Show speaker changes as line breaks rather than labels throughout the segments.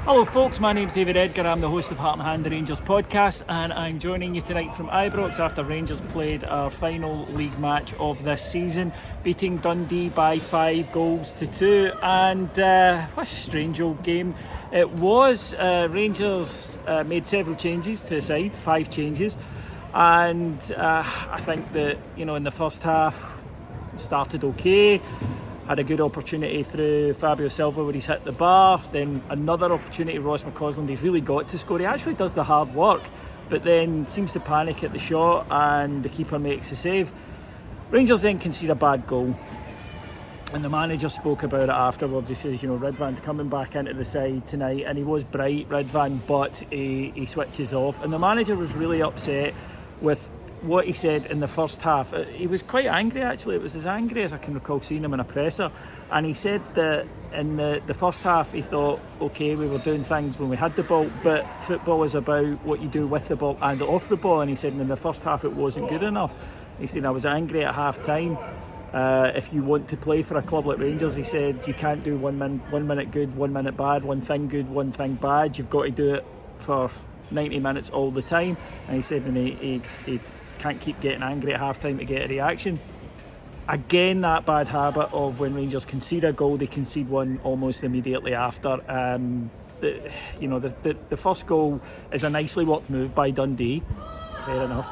Hello folks, my name's David Edgar, I'm the host of Heart and Hand the Rangers podcast, and I'm joining you tonight from Ibrox after Rangers played our final league match of this season, beating Dundee by 5-2, and what a strange old game it was. Rangers made several changes to the side, 5 changes, and I think that, in the first half started okay. Had a good opportunity through Fabio Silva where he's hit the bar, then another opportunity, Ross McCausland, he's really got to score. He actually does the hard work, but then seems to panic at the shot and the keeper makes the save. Rangers then concede a bad goal, and the manager spoke about it afterwards. He says, Ridvan's coming back into the side tonight, and he was bright, Ridvan, but he switches off, and the manager was really upset with what he said in the first half. He was quite angry, actually. It was as angry as I can recall seeing him in a presser, and he said that in the first half he thought, okay, we were doing things when we had the ball, but football is about what you do with the ball and off the ball, and he said in the first half it wasn't good enough. He said, I was angry at half time. If you want to play for a club like Rangers, he said, you can't do 1 minute good, 1 minute bad, one thing good, one thing bad. You've got to do it for 90 minutes all the time. And he said, and he can't keep getting angry at half time to get a reaction. Again, that bad habit of when Rangers concede a goal, they concede one almost immediately after. The first goal is a nicely worked move by Dundee, fair enough.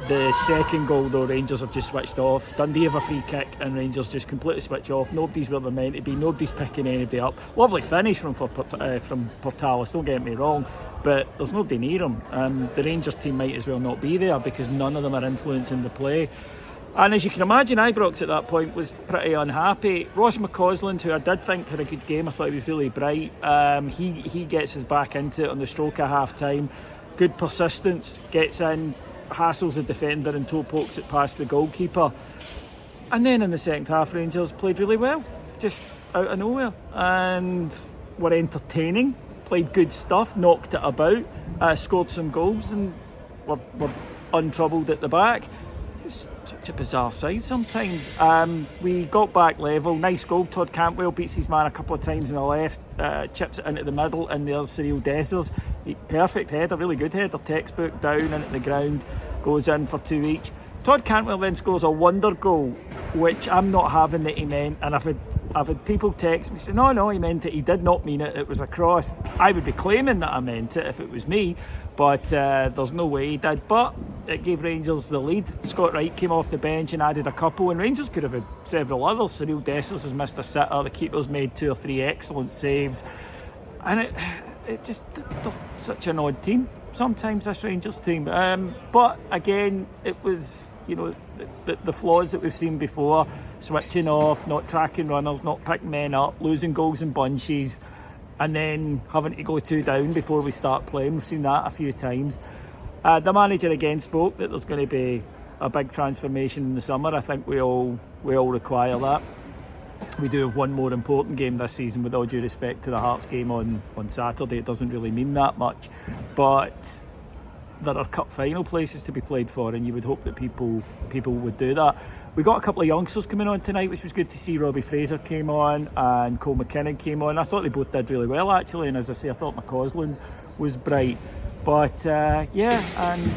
The second goal, though, Rangers have just switched off. Dundee have a free kick and Rangers just completely switch off. Nobody's where they're meant to be, nobody's picking anybody up. Lovely finish from Portalis, don't get me wrong, but there's nobody near him. The Rangers team might as well not be there because none of them are influencing the play. And as you can imagine, Ibrox at that point was pretty unhappy. Ross McCausland, who I did think had a good game, I thought he was really bright. He gets us back into it on the stroke of half time. Good persistence, gets in, hassles the defender and toe pokes it past the goalkeeper. And then in the second half, Rangers played really well, just out of nowhere, and were entertaining, played good stuff, knocked it about, scored some goals, and were untroubled at the back. It's such a bizarre side sometimes. We got back level, nice goal. Todd Cantwell beats his man a couple of times on the left, chips it into the middle, and there's Cyril Dessers. Perfect header, really good header, textbook, down into the ground, goes in for 2 each. Todd Cantwell then scores a wonder goal, which I'm not having that he meant, and I've had people text me saying, no, he meant it, he did not mean it, it was a cross. I would be claiming that I meant it if it was me, but there's no way he did. But it gave Rangers the lead. Scott Wright came off the bench and added a couple, and Rangers could have had several others. Cyril Dessers has missed a sitter, the keeper's made 2 or 3 excellent saves, and it just, they're such an odd team sometimes, this Rangers team. But again, it was, the flaws that we've seen before: switching off, not tracking runners, not picking men up, losing goals in bunches, and then having to go 2 down before we start playing. We've seen that a few times. The manager again spoke that there's going to be a big transformation in the summer. I think we all require that. We do have one more important game this season, with all due respect to the Hearts game on Saturday. It doesn't really mean that much, but there are cup final places to be played for, and you would hope that people would do that. We got a couple of youngsters coming on tonight, which was good to see. Robbie Fraser came on and Cole McKinnon came on. I thought they both did really well, actually, and as I say, I thought McCausland was bright. But and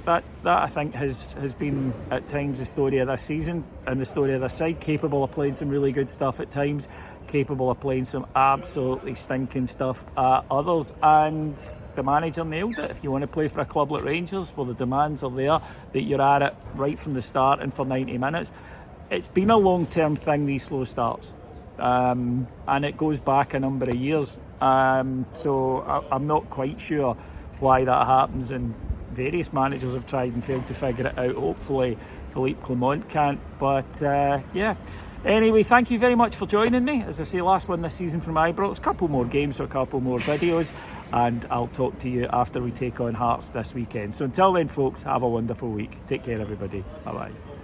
that I think has been at times the story of this season and the story of this side. Capable of playing some really good stuff at times, capable of playing some absolutely stinking stuff at others, and the manager nailed it. If you want to play for a club like Rangers, well, the demands are there that you're at it right from the start and for 90 minutes. It's been a long-term thing, these slow starts, and it goes back a number of years, so I'm not quite sure why that happens, and various managers have tried and failed to figure it out. Hopefully Philippe Clement can't, but anyway, thank you very much for joining me. As I say, last one this season from Ibrox. Couple more games, so a couple more videos, and I'll talk to you after we take on Hearts this weekend. So until then folks, have a wonderful week. Take care everybody. Bye bye.